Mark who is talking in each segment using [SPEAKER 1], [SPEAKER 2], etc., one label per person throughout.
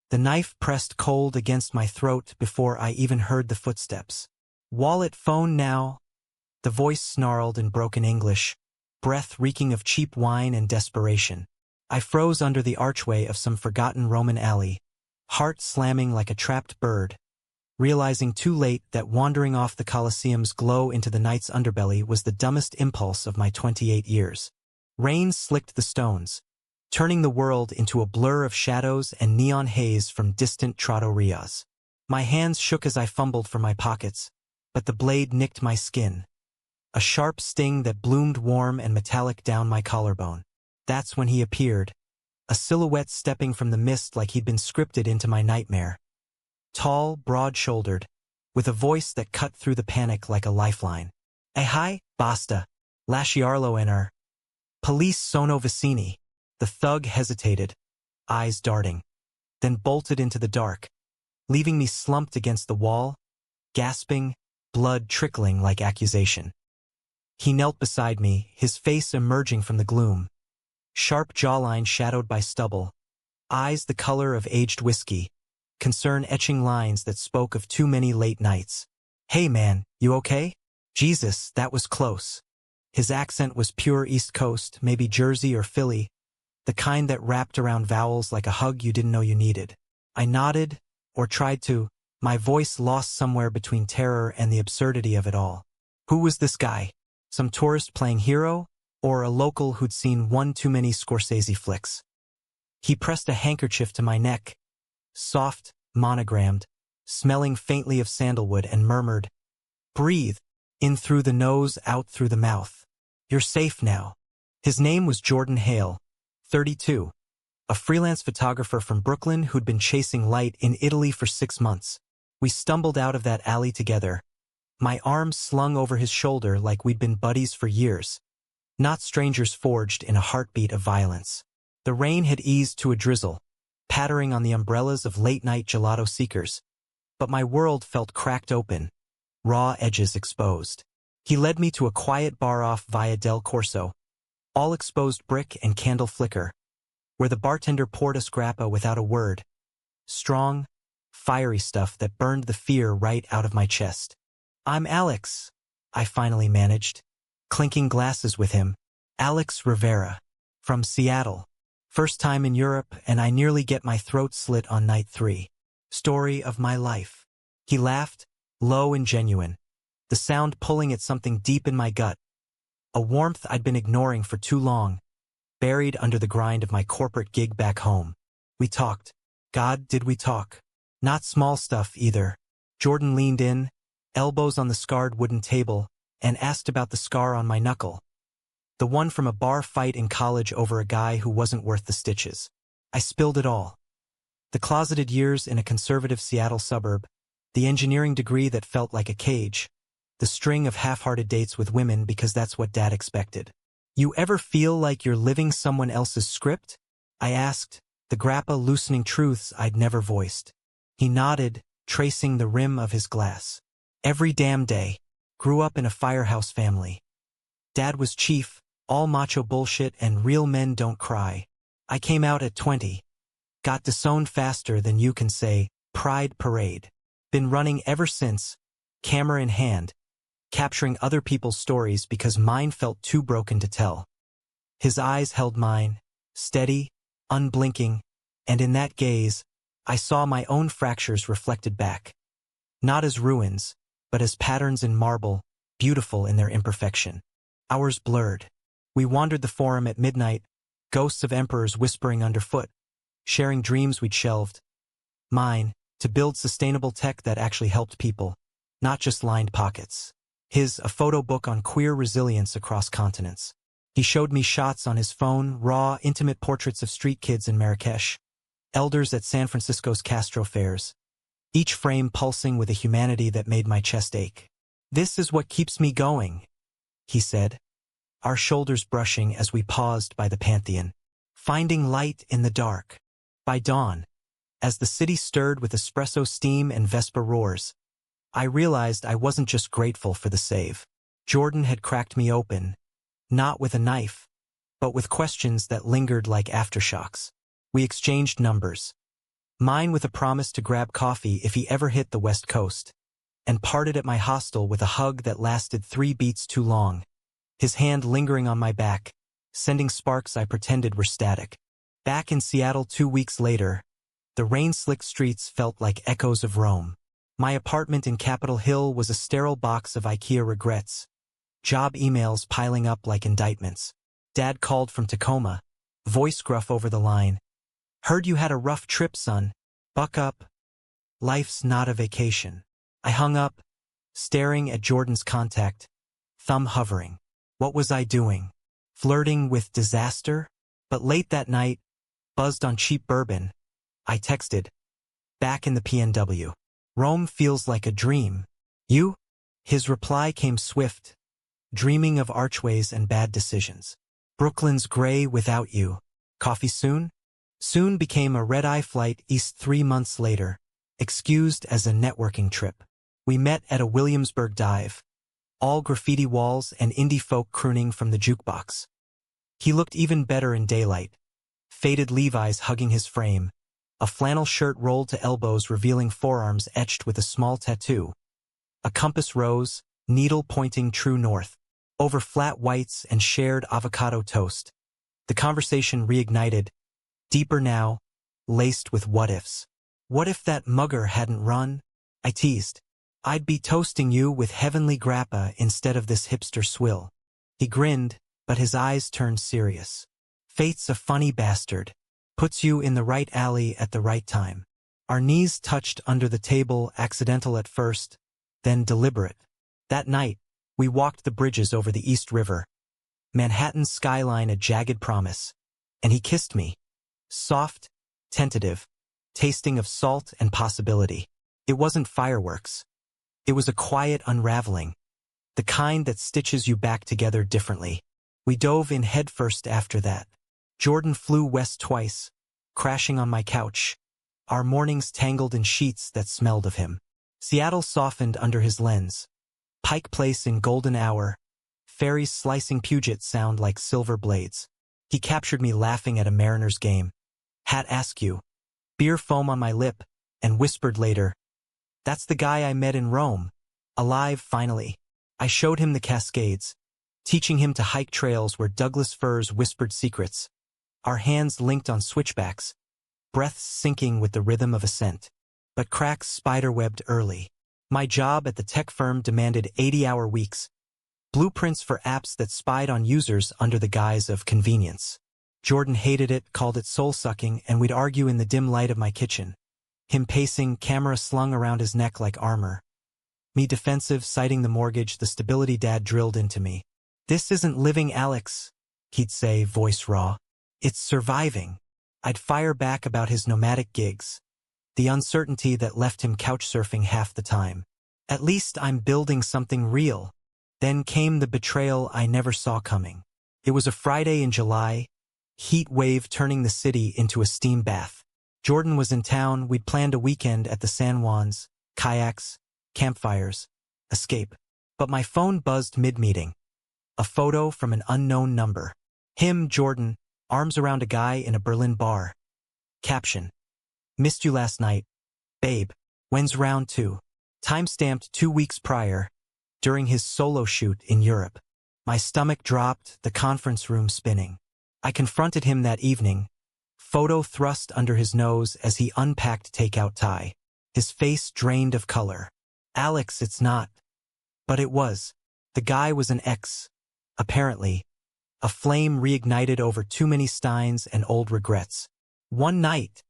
[SPEAKER 1] The knife pressed cold against my throat before I even heard the footsteps. "Wallet, phone now." The voice snarled in broken English, breath reeking of cheap wine and desperation. I froze under the archway of some forgotten Roman alley, heart slamming like a trapped bird, realizing too late that wandering off the Colosseum's glow into the night's underbelly was the dumbest impulse of my 28 years. Rain slicked the stones, turning the world into a blur of shadows and neon haze from distant trattorias. My hands shook as I fumbled for my pockets, but the blade nicked my skin. A sharp sting that bloomed warm and metallic down my collarbone. That's when he appeared, a silhouette stepping from the mist like he'd been scripted into my nightmare. Tall, broad-shouldered, with a voice that cut through the panic like a lifeline. Hi, basta. Lasciarlo NR. Police sono vicini. The thug hesitated, eyes darting, then bolted into the dark, leaving me slumped against the wall, gasping, blood trickling like accusation. He knelt beside me, his face emerging from the gloom. Sharp jawline shadowed by stubble, eyes the color of aged whiskey, concern etching lines that spoke of too many late nights. "Hey man, you okay?" Jesus, that was close. His accent was pure East Coast, maybe Jersey or Philly, the kind that wrapped around vowels like a hug you didn't know you needed. I nodded, or tried to, my voice lost somewhere between terror and the absurdity of it all. Who was this guy? Some tourist playing hero? Or a local who'd seen one too many Scorsese flicks? He pressed a handkerchief to my neck, soft, monogrammed, smelling faintly of sandalwood, and murmured, "Breathe, in through the nose, out through the mouth. You're safe now." His name was Jordan Hale, 32, a freelance photographer from Brooklyn who'd been chasing light in Italy for 6 months. We stumbled out of that alley together, my arms slung over his shoulder like we'd been buddies for years, not strangers forged in a heartbeat of violence. The rain had eased to a drizzle, pattering on the umbrellas of late-night gelato seekers, but my world felt cracked open, raw edges exposed. He led me to a quiet bar off Via del Corso, all exposed brick and candle flicker, where the bartender poured us grappa without a word, strong, fiery stuff that burned the fear right out of my chest. "I'm Alex," I finally managed, clinking glasses with him. "Alex Rivera, from Seattle. First time in Europe, and I nearly get my throat slit on night 3. Story of my life." He laughed, low and genuine, the sound pulling at something deep in my gut, a warmth I'd been ignoring for too long, buried under the grind of my corporate gig back home. We talked. God, did we talk. Not small stuff either. Jordan leaned in, elbows on the scarred wooden table, and asked about the scar on my knuckle. The one from a bar fight in college over a guy who wasn't worth the stitches. I spilled it all. The closeted years in a conservative Seattle suburb, the engineering degree that felt like a cage, the string of half-hearted dates with women because that's what Dad expected. "You ever feel like you're living someone else's script?" I asked, the grappa loosening truths I'd never voiced. He nodded, tracing the rim of his glass. "Every damn day. Grew up in a firehouse family. Dad was chief, all macho bullshit and real men don't cry. I came out at 20. Got disowned faster than you can say, Pride Parade. Been running ever since, camera in hand, capturing other people's stories because mine felt too broken to tell." His eyes held mine, steady, unblinking, and in that gaze, I saw my own fractures reflected back. Not as ruins, but as patterns in marble, beautiful in their imperfection. Ours blurred. We wandered the forum at midnight, ghosts of emperors whispering underfoot, sharing dreams we'd shelved. Mine, to build sustainable tech that actually helped people, not just lined pockets. His, a photo book on queer resilience across continents. He showed me shots on his phone, raw, intimate portraits of street kids in Marrakesh, elders at San Francisco's Castro fairs, each frame pulsing with a humanity that made my chest ache. "This is what keeps me going," he said, our shoulders brushing as we paused by the Pantheon, finding light in the dark. By dawn, as the city stirred with espresso steam and Vespa roars, I realized I wasn't just grateful for the save. Jordan had cracked me open, not with a knife, but with questions that lingered like aftershocks. We exchanged numbers. Mine with a promise to grab coffee if he ever hit the West Coast, and parted at my hostel with a hug that lasted 3 beats too long, his hand lingering on my back, sending sparks I pretended were static. Back in Seattle 2 weeks later, the rain-slicked streets felt like echoes of Rome. My apartment in Capitol Hill was a sterile box of IKEA regrets, job emails piling up like indictments. Dad called from Tacoma, voice gruff over the line. "Heard you had a rough trip, son. Buck up. Life's not a vacation." I hung up, staring at Jordan's contact, thumb hovering. What was I doing? Flirting with disaster? But late that night, buzzed on cheap bourbon, I texted, back in the PNW. "Rome feels like a dream. You?" His reply came swift, dreaming of archways and bad decisions. "Brooklyn's gray without you. Coffee soon?" Soon became a red-eye flight east 3 months later, excused as a networking trip. We met at a Williamsburg dive, all graffiti walls and indie folk crooning from the jukebox. He looked even better in daylight, faded Levi's hugging his frame, a flannel shirt rolled to elbows revealing forearms etched with a small tattoo. A compass rose, needle pointing true north, over flat whites and shared avocado toast. The conversation reignited, deeper now, laced with what-ifs. What if that mugger hadn't run? I teased. I'd be toasting you with heavenly grappa instead of this hipster swill. He grinned, but his eyes turned serious. Fate's a funny bastard. Puts you in the right alley at the right time. Our knees touched under the table, accidental at first, then deliberate. That night, we walked the bridges over the East River, Manhattan's skyline a jagged promise, and he kissed me. Soft, tentative, tasting of salt and possibility. It wasn't fireworks. It was a quiet unraveling, the kind that stitches you back together differently. We dove in headfirst after that. Jordan flew west twice, crashing on my couch, our mornings tangled in sheets that smelled of him. Seattle softened under his lens. Pike Place in golden hour, ferries slicing Puget Sound like silver blades. He captured me laughing at a Mariners game. Hat askew, beer foam on my lip, and whispered later, "That's the guy I met in Rome. Alive, finally." I showed him the Cascades, teaching him to hike trails where Douglas firs whispered secrets. Our hands linked on switchbacks, breaths syncing with the rhythm of ascent. But cracks spiderwebbed early. My job at the tech firm demanded 80-hour weeks, blueprints for apps that spied on users under the guise of convenience. Jordan hated it, called it soul-sucking, and we'd argue in the dim light of my kitchen. Him pacing, camera slung around his neck like armor. Me defensive, citing the mortgage, the stability Dad drilled into me. "This isn't living, Alex," he'd say, voice raw. "It's surviving." I'd fire back about his nomadic gigs, the uncertainty that left him couch surfing half the time. At least I'm building something real. Then came the betrayal I never saw coming. It was a Friday in July, heat wave turning the city into a steam bath. Jordan was in town. We'd planned a weekend at the San Juans, kayaks, campfires, escape. But my phone buzzed mid-meeting. A photo from an unknown number. Him, Jordan, arms around a guy in a Berlin bar. Caption: "Missed you last night. Babe, when's round 2? Timestamped 2 weeks prior, during his solo shoot in Europe. My stomach dropped, the conference room spinning. I confronted him that evening, photo thrust under his nose as he unpacked takeout tie, his face drained of color. "Alex, it's not." But it was. The guy was an ex, apparently. A flame reignited over too many steins and old regrets. "One night,"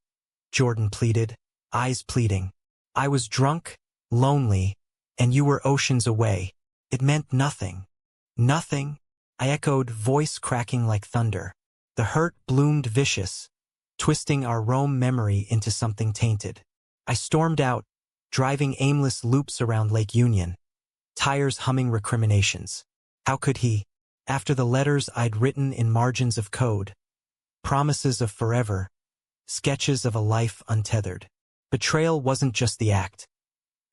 [SPEAKER 1] Jordan pleaded, eyes pleading. "I was drunk, lonely, and you were oceans away. It meant nothing." "Nothing?" I echoed, voice cracking like thunder. The hurt bloomed vicious, twisting our Rome memory into something tainted. I stormed out, driving aimless loops around Lake Union, tires humming recriminations. How could he? After the letters I'd written in margins of code, promises of forever, sketches of a life untethered. Betrayal wasn't just the act.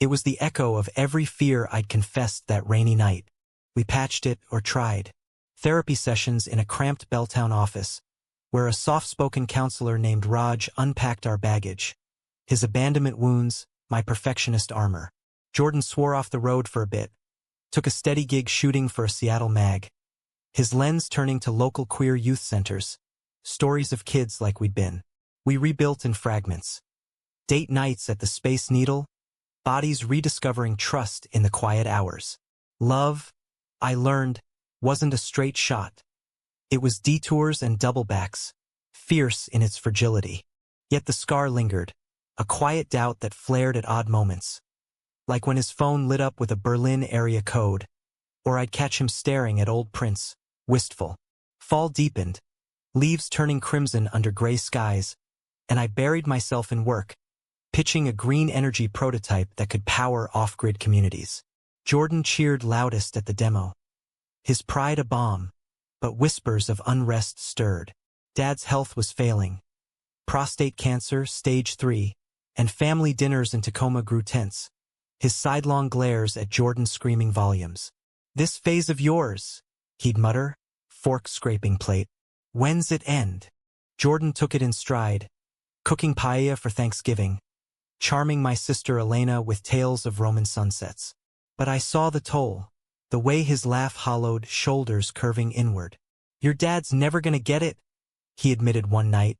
[SPEAKER 1] It was the echo of every fear I'd confessed that rainy night. We patched it, or tried. Therapy sessions in a cramped Belltown office, where a soft-spoken counselor named Raj unpacked our baggage. His abandonment wounds, my perfectionist armor. Jordan swore off the road for a bit, took a steady gig shooting for a Seattle mag, his lens turning to local queer youth centers, stories of kids like we'd been. We rebuilt in fragments. Date nights at the Space Needle, bodies rediscovering trust in the quiet hours. Love, I learned, wasn't a straight shot. It was detours and doublebacks, fierce in its fragility. Yet the scar lingered, a quiet doubt that flared at odd moments. Like when his phone lit up with a Berlin area code, or I'd catch him staring at old prints, wistful. Fall deepened, leaves turning crimson under gray skies, and I buried myself in work, pitching a green energy prototype that could power off-grid communities. Jordan cheered loudest at the demo. His pride a bomb, but whispers of unrest stirred. Dad's health was failing. Prostate cancer, stage 3, and family dinners in Tacoma grew tense. His sidelong glares at Jordan screaming volumes. "This phase of yours," he'd mutter, fork scraping plate. "When's it end?" Jordan took it in stride, cooking paella for Thanksgiving, charming my sister Elena with tales of Roman sunsets. But I saw the toll, the way his laugh hollowed, shoulders curving inward. "Your dad's never gonna get it," he admitted one night,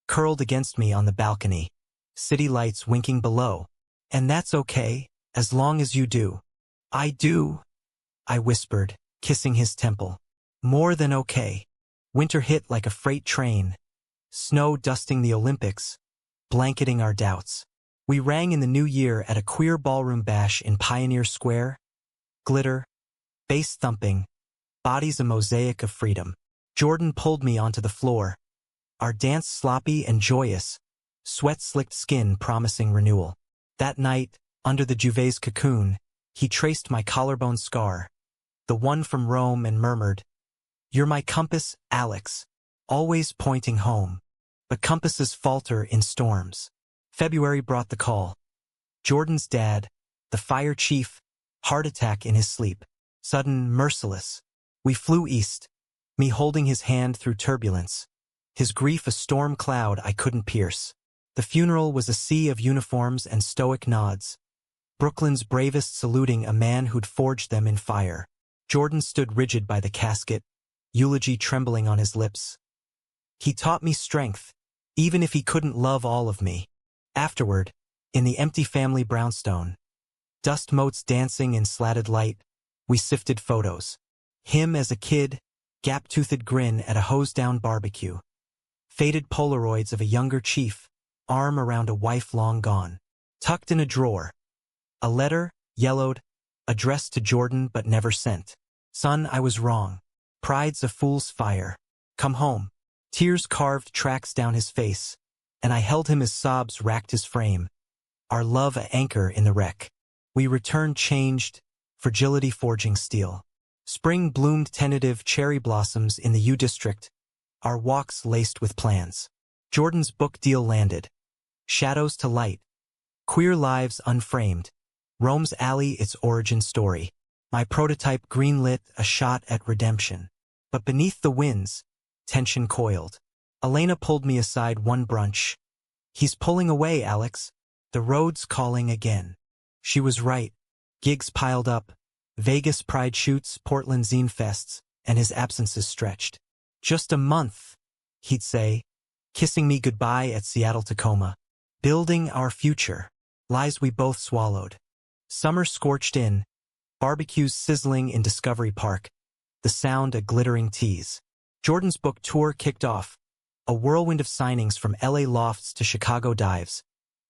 [SPEAKER 1] curled against me on the balcony, city lights winking below. "And that's okay, as long as you do." "I do," I whispered, kissing his temple. "More than okay." Winter hit like a freight train, snow dusting the Olympics, blanketing our doubts. We rang in the new year at a queer ballroom bash in Pioneer Square. Glitter, bass thumping, bodies a mosaic of freedom. Jordan pulled me onto the floor, our dance sloppy and joyous, sweat-slicked skin promising renewal. That night, under the Juvet's cocoon, he traced my collarbone scar, the one from Rome, and murmured, "You're my compass, Alex, always pointing home." But compasses falter in storms. February brought the call. Jordan's dad, the fire chief, heart attack in his sleep. Sudden, merciless. We flew east, me holding his hand through turbulence, his grief a storm cloud I couldn't pierce. The funeral was a sea of uniforms and stoic nods, Brooklyn's bravest saluting a man who'd forged them in fire. Jordan stood rigid by the casket, eulogy trembling on his lips. He taught me strength, even if he couldn't love all of me. Afterward, in the empty family brownstone, dust motes dancing in slatted light, we sifted photos. Him as a kid, gap-toothed grin at a hose-down barbecue. Faded Polaroids of a younger chief, arm around a wife long gone. Tucked in a drawer. A letter, yellowed, addressed to Jordan but never sent. "Son, I was wrong. Pride's a fool's fire. Come home." Tears carved tracks down his face, and I held him as sobs racked his frame. Our love a anchor in the wreck. We returned changed, fragility forging steel. Spring bloomed tentative cherry blossoms in the U District, our walks laced with plans. Jordan's book deal landed. Shadows to light. Queer lives unframed. Rome's alley its origin story. My prototype greenlit a shot at redemption. But beneath the winds, tension coiled. Elena pulled me aside one brunch. "He's pulling away, Alex. The road's calling again." She was right. Gigs piled up. Vegas Pride shoots, Portland zine fests, and his absences stretched. "Just a month," he'd say, kissing me goodbye at Seattle Tacoma. Building our future. Lies we both swallowed. Summer scorched in. Barbecues sizzling in Discovery Park. The sound a glittering tease. Jordan's book tour kicked off. A whirlwind of signings from LA lofts to Chicago dives.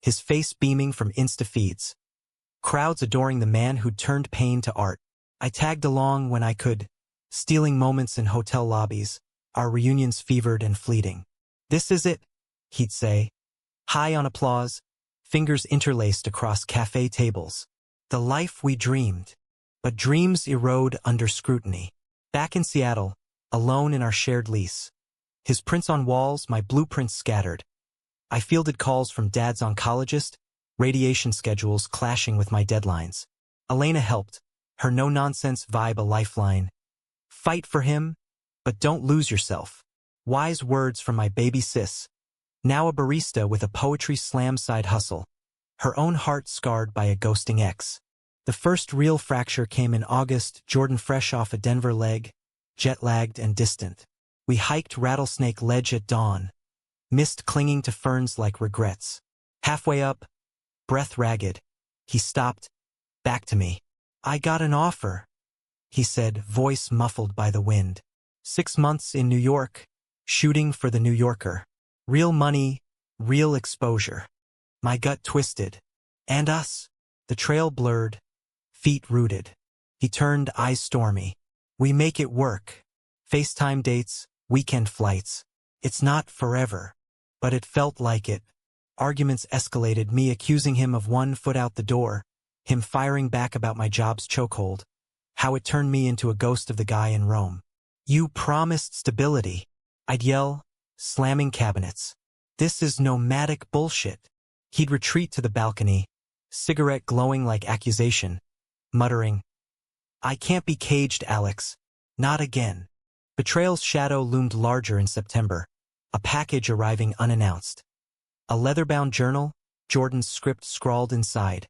[SPEAKER 1] His face beaming from Insta feeds. Crowds adoring the man who'd turned pain to art. I tagged along when I could, stealing moments in hotel lobbies, our reunions fevered and fleeting. "This is it," he'd say, high on applause, fingers interlaced across cafe tables. The life we dreamed. But dreams erode under scrutiny. Back in Seattle, alone in our shared lease. His prints on walls, my blueprints scattered. I fielded calls from Dad's oncologist, radiation schedules clashing with my deadlines. Elena helped, her no-nonsense vibe a lifeline. "Fight for him, but don't lose yourself." Wise words from my baby sis. Now a barista with a poetry slam side hustle. Her own heart scarred by a ghosting ex. The first real fracture came in August, Jordan fresh off a Denver leg, jet-lagged and distant. We hiked Rattlesnake Ledge at dawn, mist clinging to ferns like regrets. Halfway up, breath ragged, he stopped, back to me. "I got an offer," he said, voice muffled by the wind. 6 months in New York, shooting for the New Yorker. Real money, real exposure. My gut twisted. And us? The trail blurred, feet rooted. He turned, eyes stormy. "We make it work. FaceTime dates, weekend flights. It's not forever." But it felt like it. Arguments escalated, me accusing him of 1 foot out the door, him firing back about my job's chokehold, how it turned me into a ghost of the guy in Rome. "You promised stability," I'd yell, slamming cabinets. "This is nomadic bullshit." He'd retreat to the balcony, cigarette glowing like accusation, muttering, "I can't be caged, Alex. Not again." Betrayal's shadow loomed larger in September, a package arriving unannounced. A leather-bound journal, Jordan's script scrawled inside.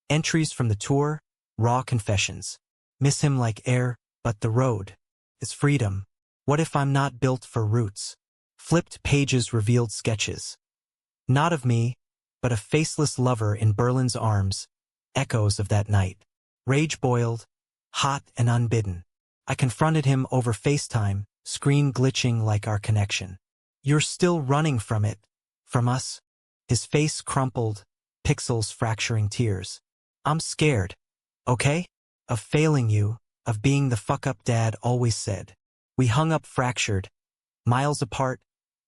[SPEAKER 1] Entries from the tour, raw confessions. Miss him like air, but the road is freedom. What if I'm not built for roots? Flipped pages revealed sketches. Not of me, but a faceless lover in Berlin's arms, echoes of that night. Rage boiled, hot and unbidden. I confronted him over FaceTime, screen glitching like our connection. "You're still running from it. From us?" His face crumpled, pixels fracturing tears. "I'm scared, okay? Of failing you, of being the fuck-up dad always said." We hung up fractured, miles apart,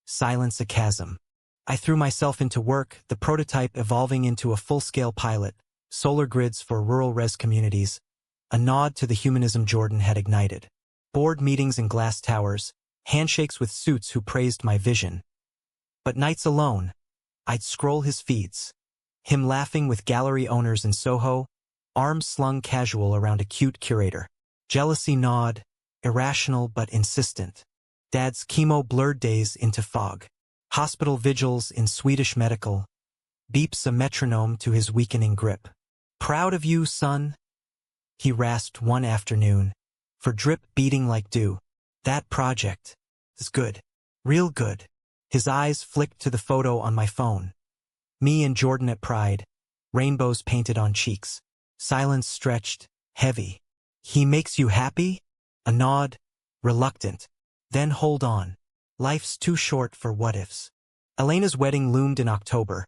[SPEAKER 1] silence a chasm. I threw myself into work, the prototype evolving into a full-scale pilot, solar grids for rural res communities, a nod to the humanism Jordan had ignited. Board meetings in glass towers, handshakes with suits who praised my vision. But nights alone, I'd scroll his feeds. Him laughing with gallery owners in Soho, arms slung casual around a cute curator. Jealousy gnawed, irrational but insistent. Dad's chemo blurred days into fog. Hospital vigils in Swedish medical. Beeps a metronome to his weakening grip. "Proud of you, son," he rasped one afternoon, for drip beating like dew. "That project is good. Real good." His eyes flicked to the photo on my phone. Me and Jordan at Pride, rainbows painted on cheeks. Silence stretched, heavy. "He makes you happy?" A nod, reluctant. "Then hold on. Life's too short for what-ifs." Elena's wedding loomed in October,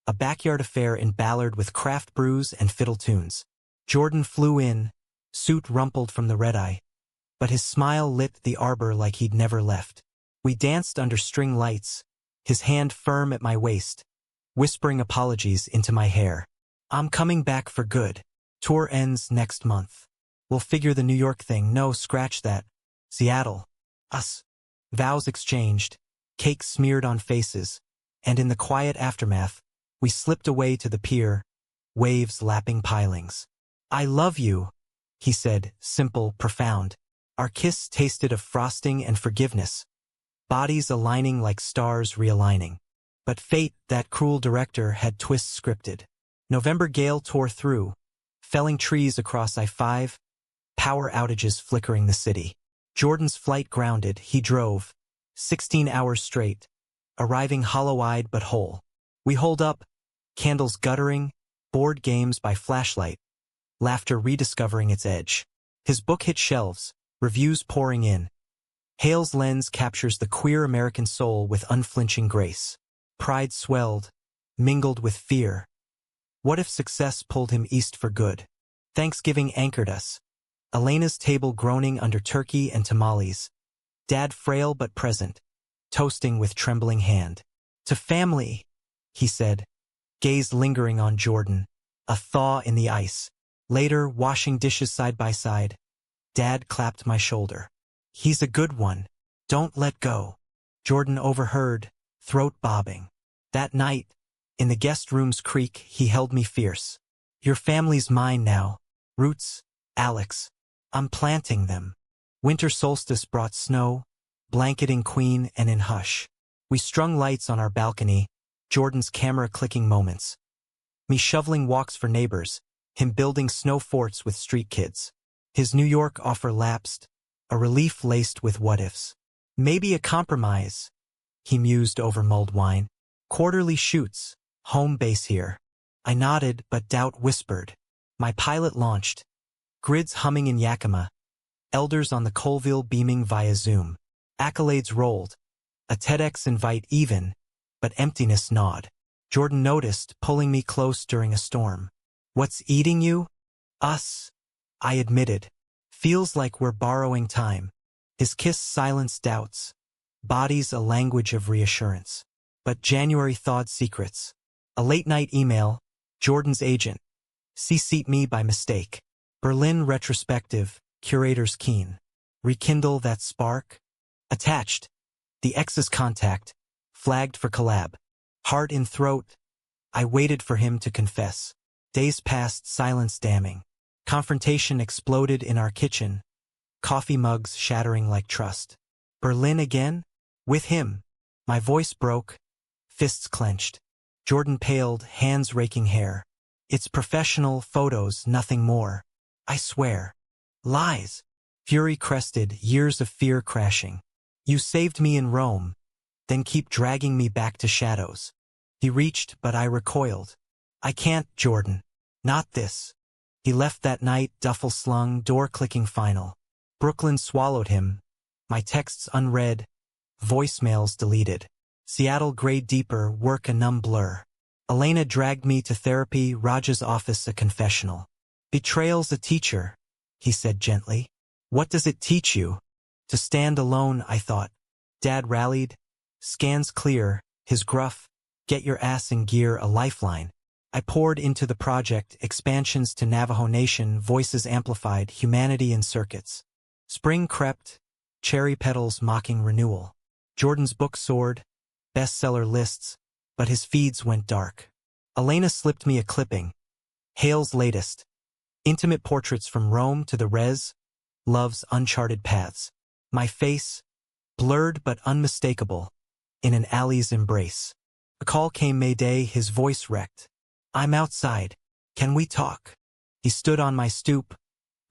[SPEAKER 1] a backyard affair in Ballard with craft brews and fiddle tunes. Jordan flew in, suit rumpled from the red-eye, but his smile lit the arbor like he'd never left. We danced under string lights, his hand firm at my waist, whispering apologies into my hair. "I'm coming back for good. Tour ends next month. We'll figure the New York thing. No, scratch that. Seattle. Us." Vows exchanged, cake smeared on faces, and in the quiet aftermath, we slipped away to the pier, waves lapping pilings. "I love you," he said, simple, profound. Our kiss tasted of frosting and forgiveness, bodies aligning like stars realigning. But fate, that cruel director, had twists scripted. November gale tore through, felling trees across I-5, power outages flickering the city. Jordan's flight grounded, he drove, 16 hours straight, arriving hollow-eyed but whole. We holed up, candles guttering, board games by flashlight, laughter rediscovering its edge. His book hit shelves, reviews pouring in. Hale's lens captures the queer American soul with unflinching grace. Pride swelled, mingled with fear. What if success pulled him east for good? Thanksgiving anchored us. Elena's table groaning under turkey and tamales. Dad frail but present, toasting with trembling hand. "To family," he said, gaze lingering on Jordan, a thaw in the ice. Later, washing dishes side by side, Dad clapped my shoulder. "He's a good one. Don't let go." Jordan overheard, throat bobbing. That night, in the guest room's creak, he held me fierce. "Your family's mine now. Roots, Alex. I'm planting them." Winter solstice brought snow, blanketing Queen and in hush. We strung lights on our balcony, Jordan's camera clicking moments. Me shoveling walks for neighbors, him building snow forts with street kids. His New York offer lapsed, a relief laced with what-ifs. Maybe a compromise, he mused over mulled wine. Quarterly shoots, home base here. I nodded, but doubt whispered. My pilot launched. Grids humming in Yakima. Elders on the Colville beaming via Zoom. Accolades rolled. A TEDx invite even, but emptiness gnawed. Jordan noticed, pulling me close during a storm. What's eating you? Us, I admitted. Feels like we're borrowing time. His kiss silenced doubts. Bodies a language of reassurance. But January thawed secrets. A late-night email, Jordan's agent. CC'd me by mistake. Berlin retrospective, curators keen. Rekindle that spark? Attached. The ex's contact. Flagged for collab. Heart in throat. I waited for him to confess. Days passed, silence damning. Confrontation exploded in our kitchen. Coffee mugs shattering like trust. Berlin again? With him. My voice broke. Fists clenched. Jordan paled, hands raking hair. It's professional photos, nothing more. I swear. Lies. Fury crested, years of fear crashing. You saved me in Rome, then keep dragging me back to shadows. He reached, but I recoiled. I can't, Jordan. Not this. He left that night, duffel slung, door clicking final. Brooklyn swallowed him. My texts unread. Voicemails deleted. Seattle grade deeper, work a numb blur. Elena dragged me to therapy, Raj's office a confessional. Betrayal's a teacher, he said gently. What does it teach you? To stand alone, I thought. Dad rallied. Scans clear, his gruff, get your ass in gear, a lifeline. I poured into the project, expansions to Navajo Nation, voices amplified, humanity in circuits. Spring crept, cherry petals mocking renewal. Jordan's book soared, bestseller lists, but his feeds went dark. Elena slipped me a clipping. Hale's latest. Intimate portraits from Rome to the res, love's uncharted paths. My face, blurred but unmistakable, in an alley's embrace. A call came Mayday, his voice wrecked. I'm outside. Can we talk? He stood on my stoop,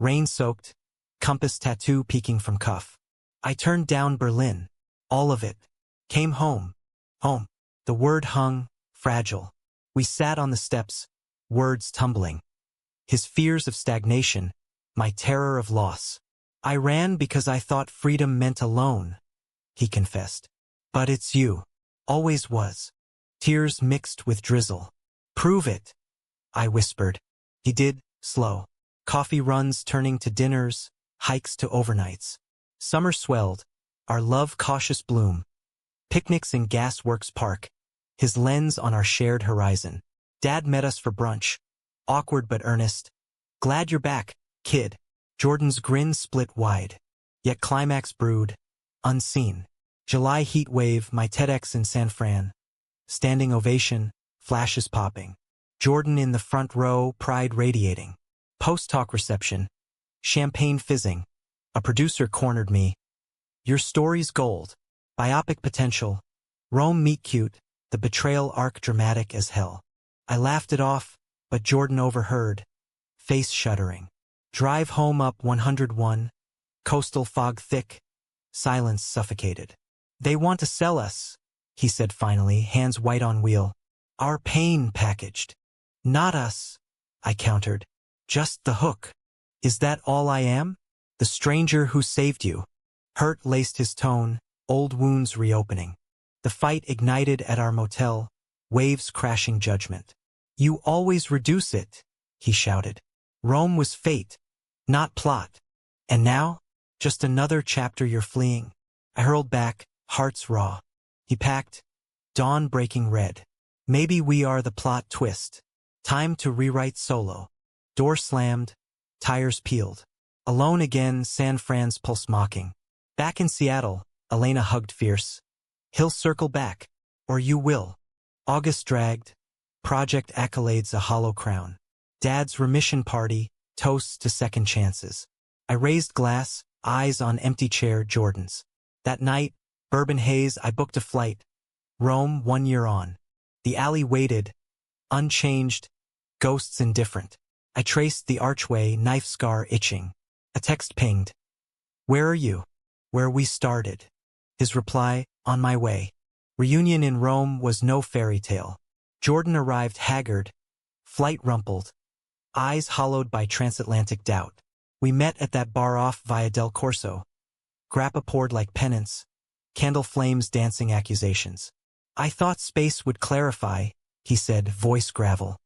[SPEAKER 1] rain-soaked, compass tattoo peeking from cuff. I turned down Berlin. All of it. Came home. Home. The word hung, fragile. We sat on the steps, words tumbling. His fears of stagnation, my terror of loss. I ran because I thought freedom meant alone, he confessed. But it's you. Always was. Tears mixed with drizzle. Prove it, I whispered. He did, slow. Coffee runs turning to dinners, hikes to overnights. Summer swelled, our love cautious bloom. Picnics in Gasworks Park, his lens on our shared horizon. Dad met us for brunch. Awkward but earnest. Glad you're back, kid. Jordan's grin split wide. Yet climax brewed, unseen. July heat wave, my TEDx in San Fran. Standing ovation, flashes popping. Jordan in the front row, pride radiating. Post-talk reception. Champagne fizzing. A producer cornered me. Your story's gold. Biopic potential. Rome meet cute, the betrayal arc dramatic as hell. I laughed it off, but Jordan overheard. Face shuddering. Drive home up 101. Coastal fog thick. Silence suffocated. They want to sell us, he said finally, hands white on wheel. Our pain packaged. Not us, I countered. Just the hook. Is that all I am? The stranger who saved you. Hurt laced his tone, old wounds reopening. The fight ignited at our motel, waves crashing judgment. You always reduce it, he shouted. Rome was fate, not plot. And now, just another chapter you're fleeing. I hurled back, hearts raw. He packed, dawn breaking red. Maybe we are the plot twist. Time to rewrite solo. Door slammed, tires peeled. Alone again, San Fran's pulse mocking. Back in Seattle, Elena hugged fierce. He'll circle back, or you will. August dragged, project accolades a hollow crown. Dad's remission party, toasts to second chances. I raised glass, eyes on empty chair, Jordan's. That night, bourbon haze, I booked a flight. Rome 1 year on. The alley waited, unchanged, ghosts indifferent. I traced the archway, knife scar itching. A text pinged. Where are you? Where we started. His reply, on my way. Reunion in Rome was no fairy tale. Jordan arrived haggard, flight rumpled, eyes hollowed by transatlantic doubt. We met at that bar off Via del Corso. Grappa poured like penance, candle flames dancing accusations. I thought space would clarify, he said, voice gravel.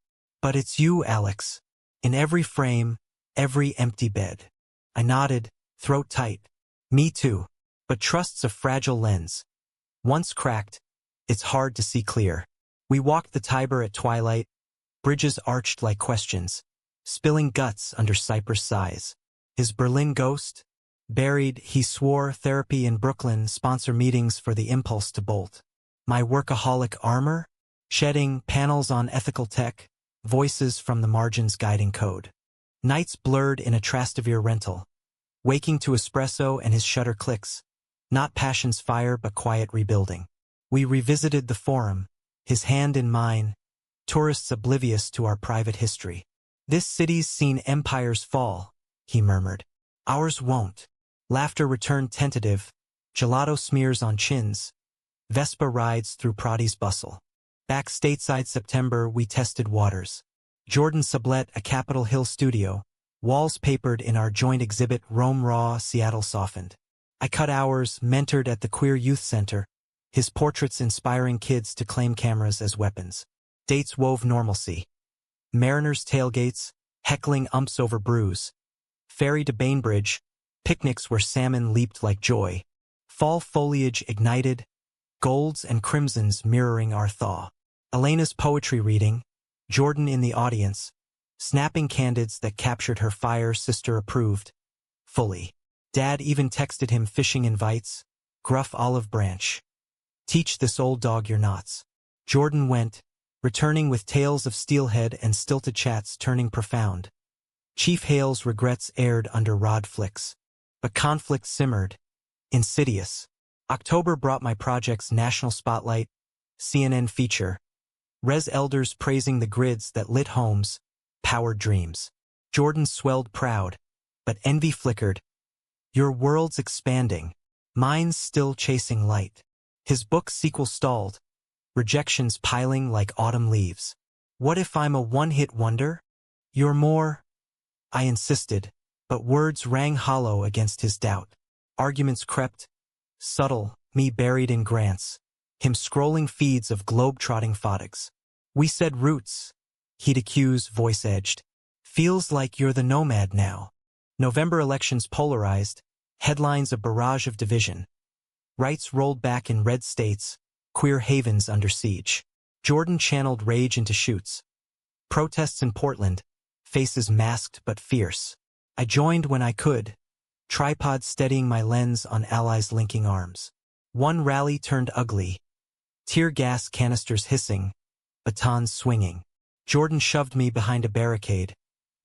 [SPEAKER 1] But it's you, Alex. In every frame, every empty bed. I nodded, throat tight. Me too. But trust's a fragile lens. Once cracked, it's hard to see clear. We walked the Tiber at twilight, bridges arched like questions, spilling guts under cypress sighs. His Berlin ghost? Buried, he swore, therapy in Brooklyn, sponsor meetings for the impulse to bolt. My workaholic armor? Shedding panels on ethical tech, voices from the margins guiding code. Nights blurred in a Trastevere rental. Waking to espresso and his shutter clicks. Not passion's fire but quiet rebuilding. We revisited the forum, his hand in mine, tourists oblivious to our private history. This city's seen empires fall, he murmured. Ours won't. Laughter returned tentative, gelato smears on chins, Vespa rides through Pradi's bustle. Back stateside September we tested waters. Jordan sublet a Capitol Hill studio, walls papered in our joint exhibit Rome Raw, Seattle Softened. I cut hours, mentored at the Queer Youth Center, his portraits inspiring kids to claim cameras as weapons. Dates wove normalcy. Mariners' tailgates, heckling umps over brews. Ferry to Bainbridge, picnics where salmon leaped like joy. Fall foliage ignited, golds and crimsons mirroring our thaw. Elena's poetry reading, Jordan in the audience, snapping candids that captured her fire, sister approved. Fully. Dad even texted him fishing invites, gruff olive branch. Teach this old dog your knots. Jordan went, returning with tales of steelhead and stilted chats turning profound. Chief Hale's regrets aired under rod flicks. But conflict simmered. Insidious. October brought my project's national spotlight, CNN feature. Res elders praising the grids that lit homes, powered dreams. Jordan swelled proud, but envy flickered. Your world's expanding. Mine's still chasing light. His book sequel stalled, rejections piling like autumn leaves. What if I'm a one-hit wonder? You're more. I insisted, but words rang hollow against his doubt. Arguments crept, subtle, me buried in grants, him scrolling feeds of globe-trotting photics. We said roots, he'd accuse, voice edged. Feels like you're the nomad now. November elections polarized, headlines a barrage of division. Rights rolled back in red states, queer havens under siege. Jordan channeled rage into shoots. Protests in Portland, faces masked but fierce. I joined when I could, tripod steadying my lens on allies linking arms. One rally turned ugly. Tear gas canisters hissing, batons swinging. Jordan shoved me behind a barricade,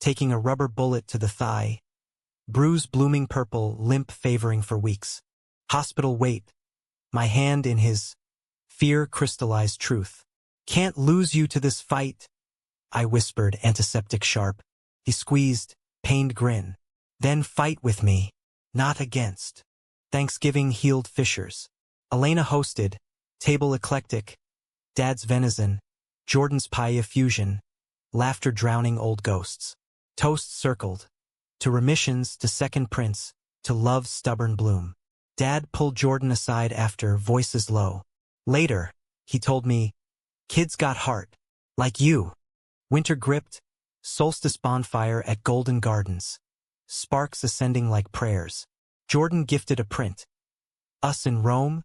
[SPEAKER 1] taking a rubber bullet to the thigh. Bruise blooming purple, limp favoring for weeks. Hospital wait. My hand in his. Fear crystallized truth. Can't lose you to this fight, I whispered, antiseptic sharp. He squeezed, pained grin. Then fight with me, not against. Thanksgiving healed fissures. Elena hosted, table eclectic, Dad's venison, Jordan's paella fusion, laughter drowning old ghosts. Toasts circled. To remissions, to second prints, to love's stubborn bloom. Dad pulled Jordan aside after, voices low. Later, he told me, kids got heart. Like you. Winter gripped, solstice bonfire at Golden Gardens. Sparks ascending like prayers. Jordan gifted a print. Us in Rome,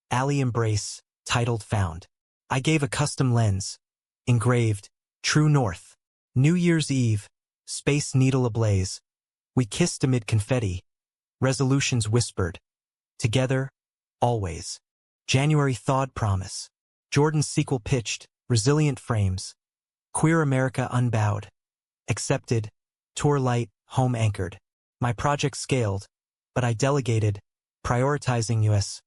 [SPEAKER 1] alley embrace, titled found. I gave a custom lens. Engraved, True North. New Year's Eve, Space Needle ablaze. We kissed amid confetti. Resolutions whispered. Together, always. January thawed promise. Jordan's sequel pitched, resilient frames. Queer America unbowed. Accepted, tour light, home anchored. My project scaled, but I delegated, prioritizing U.S.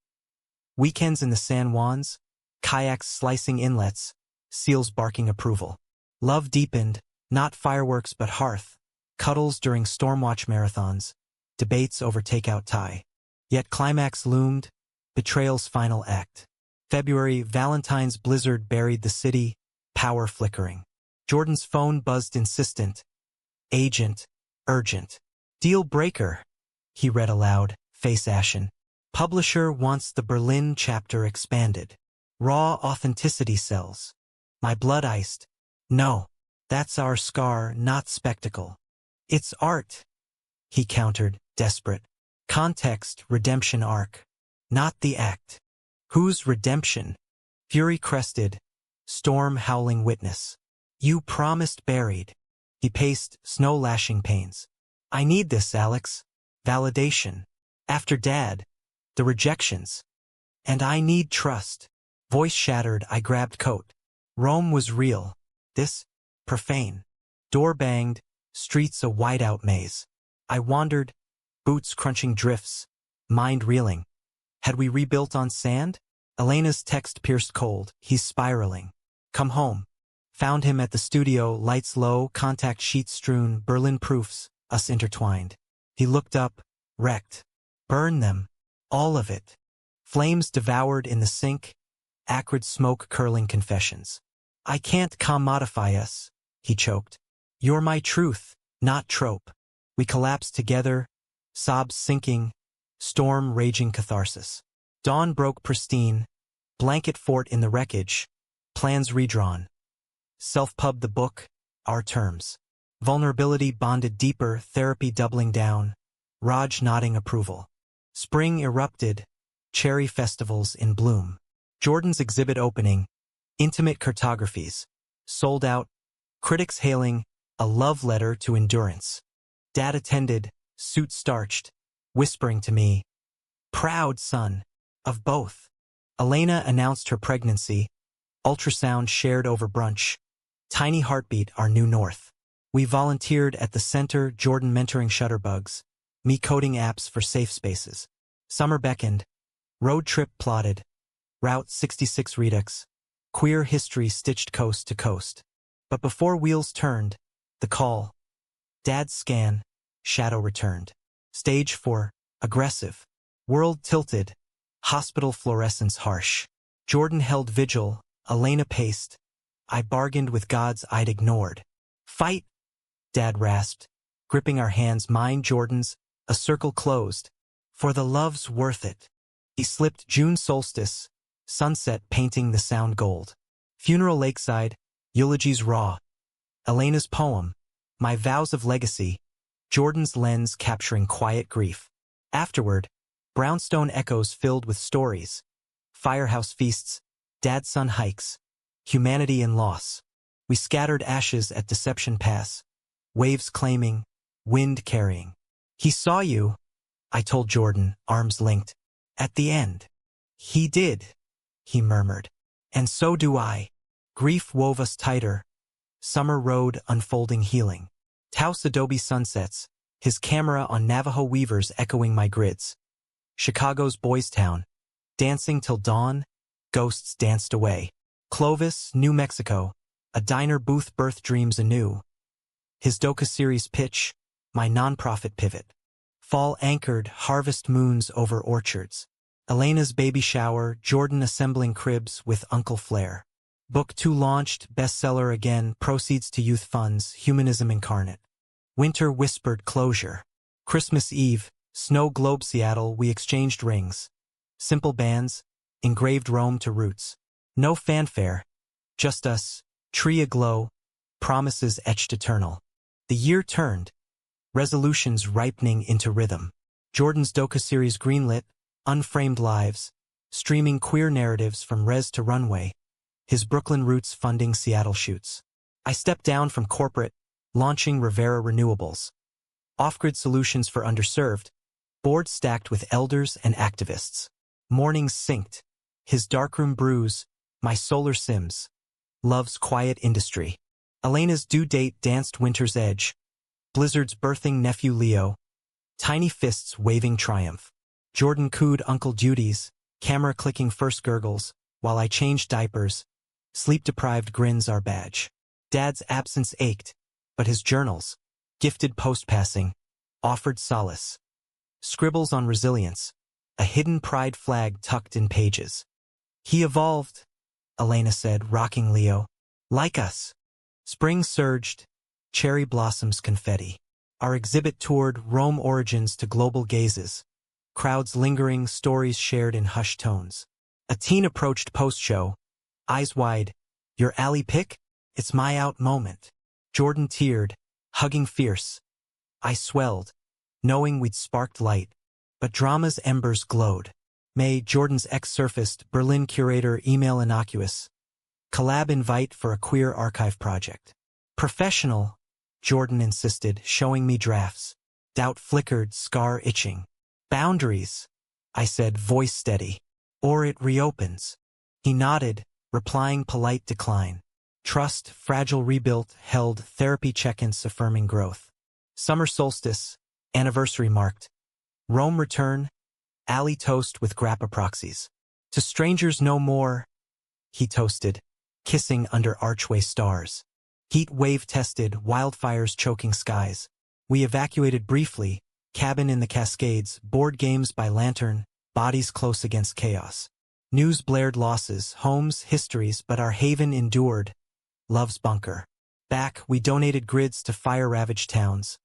[SPEAKER 1] Weekends in the San Juans, kayaks slicing inlets, seals barking approval. Love deepened, not fireworks but hearth, cuddles during stormwatch marathons, debates over takeout Thai. Yet climax loomed, betrayal's final act. February, Valentine's blizzard buried the city, power flickering. Jordan's phone buzzed insistent. Agent, urgent. Deal breaker, he read aloud, face ashen. Publisher wants the Berlin chapter expanded. Raw authenticity sells. My blood iced. No, that's our scar, not spectacle. It's art, he countered, desperate. Context, redemption arc. Not the act. Whose redemption? Fury crested, storm howling witness. You promised buried. He paced, snow lashing pains. I need this, Alex. Validation. After Dad. The rejections. And I need trust. Voice shattered, I grabbed coat. Rome was real. This, profane. Door banged, streets a whiteout maze. I wandered, boots crunching drifts, mind reeling. Had we rebuilt on sand? Elena's text pierced cold, he's spiraling. Come home. Found him at the studio, lights low, contact sheets strewn, Berlin proofs, us intertwined. He looked up, wrecked. Burn them. All of it. Flames devoured in the sink, acrid smoke curling confessions. I can't commodify us, he choked. You're my truth, not trope. We collapsed together, sobs sinking, storm raging catharsis. Dawn broke pristine, blanket fort in the wreckage, plans redrawn. Self-pub the book, our terms. Vulnerability bonded deeper, therapy doubling down, Raj nodding approval. Spring erupted, cherry festivals in bloom. Jordan's exhibit opening, intimate cartographies, sold out, critics hailing, a love letter to endurance. Dad attended, suit starched, whispering to me, proud son, of both. Elena announced her pregnancy, ultrasound shared over brunch, tiny heartbeat our new north. We volunteered at the center, Jordan mentoring shutterbugs, me coding apps for safe spaces. Summer beckoned, road trip plotted, Route 66 redux, queer history stitched coast to coast. But before wheels turned, the call. Dad's scan, shadow returned. Stage 4, aggressive. World tilted, hospital fluorescence harsh. Jordan held vigil, Elena paced. I bargained with gods I'd ignored. Fight, Dad rasped, gripping our hands, mine Jordan's, a circle closed. For the love's worth it. He slipped June solstice, sunset painting the sound gold. Funeral lakeside, eulogies raw. Elena's poem, my vows of legacy, Jordan's lens capturing quiet grief. Afterward, brownstone echoes filled with stories. Firehouse feasts, dad-son hikes, humanity in loss. We scattered ashes at Deception Pass, waves claiming, wind carrying. He saw you, I told Jordan, arms linked. At the end. He did, he murmured. And so do I. Grief wove us tighter. Summer road unfolding healing. Taos adobe sunsets, his camera on Navajo weavers echoing my grids. Chicago's Boys Town. Dancing till dawn, ghosts danced away. Clovis, New Mexico. A diner booth birthed dreams anew. His docu-series pitch, my nonprofit pivot. Fall anchored, harvest moons over orchards. Elena's baby shower, Jordan assembling cribs with Uncle Flair. Book 2 launched, bestseller again, proceeds to youth funds, humanism incarnate. Winter whispered closure. Christmas Eve, snow globe Seattle, we exchanged rings. Simple bands, engraved Rome to roots. No fanfare, just us, tree aglow, promises etched eternal. The year turned. Resolutions ripening into rhythm. Jordan's docu-series greenlit, unframed lives, streaming queer narratives from res to runway. His Brooklyn roots funding Seattle shoots. I stepped down from corporate, launching Rivera Renewables. Off-grid solutions for underserved, board stacked with elders and activists. Mornings synced. His darkroom brews, my solar sims. Love's quiet industry. Elena's due date danced winter's edge. Blizzard's birthing nephew Leo. Tiny fists waving triumph. Jordan cooed Uncle Judy's, camera clicking first gurgles. While I changed diapers, sleep-deprived grins our badge. Dad's absence ached, but his journals, gifted post-passing, offered solace. Scribbles on resilience, a hidden pride flag tucked in pages. He evolved, Elena said, rocking Leo. Like us. Spring surged, cherry blossoms confetti. Our exhibit toured Rome origins to global gazes. Crowds lingering, stories shared in hushed tones. A teen approached post-show, eyes wide. Your alley pick? It's my out moment. Jordan teared, hugging fierce. I swelled, knowing we'd sparked light. But drama's embers glowed. May Jordan's ex-surfaced, Berlin curator email innocuous. Collab invite for a queer archive project. Professional, Jordan insisted, showing me drafts. Doubt flickered, scar itching. Boundaries, I said, voice steady. Or it reopens. He nodded, replying polite decline. Trust, fragile rebuilt, held therapy check-ins affirming growth. Summer solstice, anniversary marked. Rome return, alley toast with grappa proxies. To strangers no more, he toasted, kissing under archway stars. Heat wave tested, wildfires choking skies. We evacuated briefly, cabin in the Cascades, board games by lantern, bodies close against chaos. News blared losses, homes, histories, but our haven endured. Love's bunker. Back, we donated grids to fire-ravaged towns.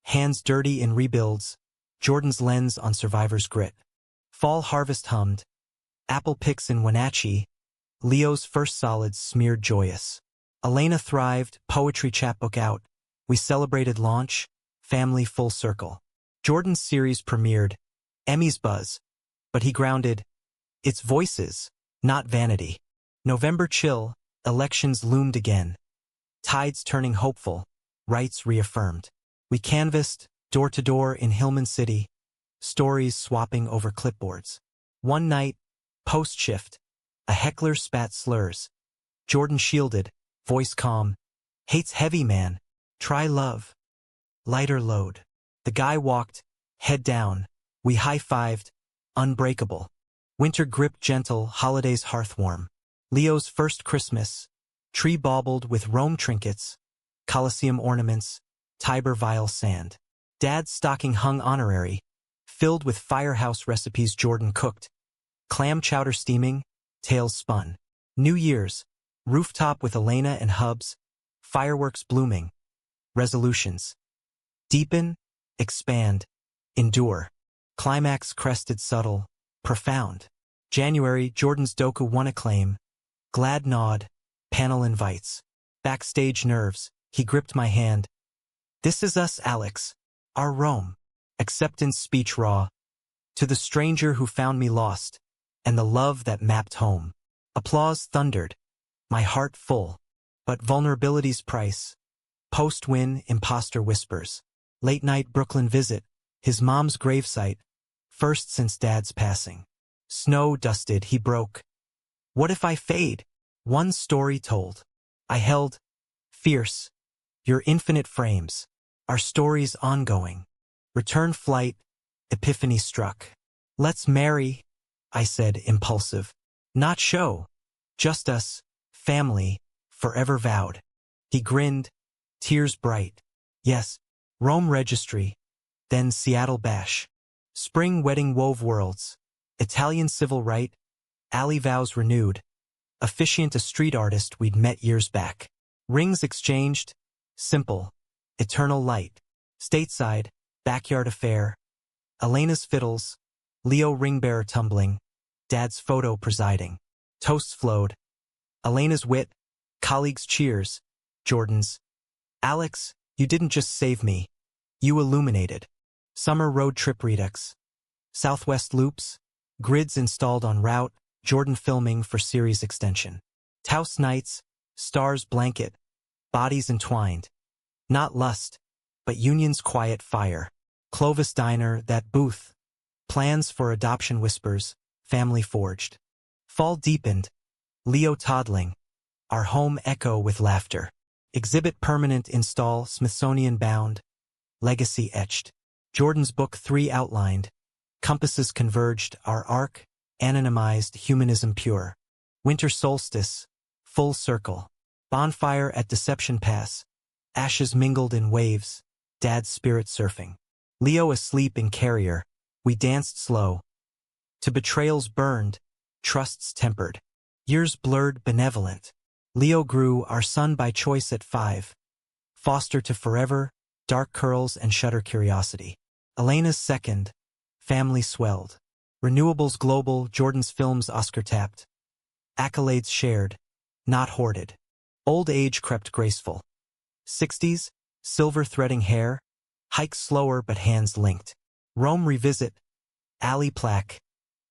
[SPEAKER 1] Hands dirty in rebuilds, Jordan's lens on survivors' grit. Fall harvest hummed. Apple picks in Wenatchee. Leo's first solids smeared joyous. Elena thrived, poetry chapbook out. We celebrated launch, family full circle. Jordan's series premiered. Emmy's buzz. But he grounded. It's voices, not vanity. November chill, elections loomed again. Tides turning hopeful, rights reaffirmed. We canvassed, door to door in Hillman City, stories swapping over clipboards. One night, post-shift, a heckler spat slurs. Jordan shielded, voice calm. Hate's heavy, man. Try love. Lighter load. The guy walked, head down. We high-fived, unbreakable. Winter grip gentle, holidays hearth-warm. Leo's first Christmas, tree baubled with Rome trinkets, Colosseum ornaments, Tiber vial sand. Dad's stocking hung honorary, filled with firehouse recipes Jordan cooked. Clam chowder steaming, tails spun. New Year's, rooftop with Elena and Hubs, fireworks blooming. Resolutions. Deepen, expand, endure. Climax crested subtle, profound. January, Jordan's doku won acclaim. Glad nod, panel invites. Backstage nerves, he gripped my hand. This is us, Alex. Our Rome. Acceptance speech raw. To the stranger who found me lost, and the love that mapped home. Applause thundered, my heart full. But vulnerability's price. Post-win, imposter whispers. Late-night Brooklyn visit, his mom's gravesite. First since Dad's passing. Snow dusted, he broke. What if I fade? One story told. I held, fierce. Your infinite frames. Our stories ongoing. Return flight, epiphany struck. Let's marry, I said, impulsive. Not show. Just us, family, forever vowed. He grinned, tears bright. Yes, Rome registry. Then Seattle bash. Spring wedding wove worlds. Italian civil right. Alley vows renewed. Officiant a street artist we'd met years back. Rings exchanged. Simple. Eternal light. Stateside. Backyard affair. Elena's fiddles. Leo ring bearer tumbling. Dad's photo presiding. Toasts flowed. Elena's wit. Colleagues' cheers. Jordan's. Alex, you didn't just save me. You illuminated. Summer road trip redux. Southwest loops. Grids installed on route. Jordan filming for series extension. Taos nights. Stars blanket. Bodies entwined. Not lust, but union's quiet fire. Clovis diner, that booth. Plans for adoption whispers. Family forged. Fall deepened. Leo toddling. Our home echo with laughter. Exhibit permanent install, Smithsonian bound. Legacy etched. Jordan's book 3 outlined. Compasses converged, our arc, anonymized, humanism pure. Winter solstice, full circle. Bonfire at Deception Pass. Ashes mingled in waves, Dad's spirit surfing. Leo asleep in carrier, we danced slow. To betrayals burned, trusts tempered. Years blurred benevolent. Leo grew, our son by choice at 5. Foster to forever, dark curls and shudder curiosity. Elena's second, family swelled. Renewables global, Jordan's films Oscar tapped. Accolades shared, not hoarded. Old age crept graceful. 60s, silver threading hair, hike slower but hands linked. Rome revisit, alley plaque.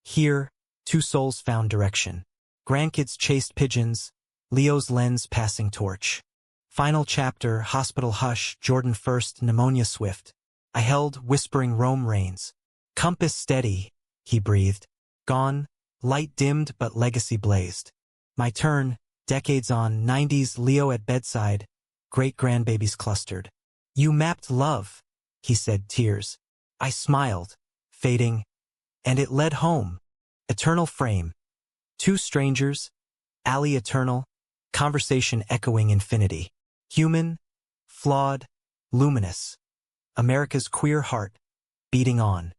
[SPEAKER 1] Here, 2 souls found direction. Grandkids chased pigeons, Leo's lens passing torch. Final chapter, hospital hush, Jordan first, pneumonia swift. I held, whispering Rome reigns. Compass steady, he breathed. Gone, light dimmed but legacy blazed. My turn, decades on, 90s, Leo at bedside, great-grandbabies clustered. You mapped love, he said, tears. I smiled, fading, and it led home. Eternal frame. 2 strangers, alley eternal, conversation echoing infinity. Human, flawed, luminous. America's queer heart, beating on.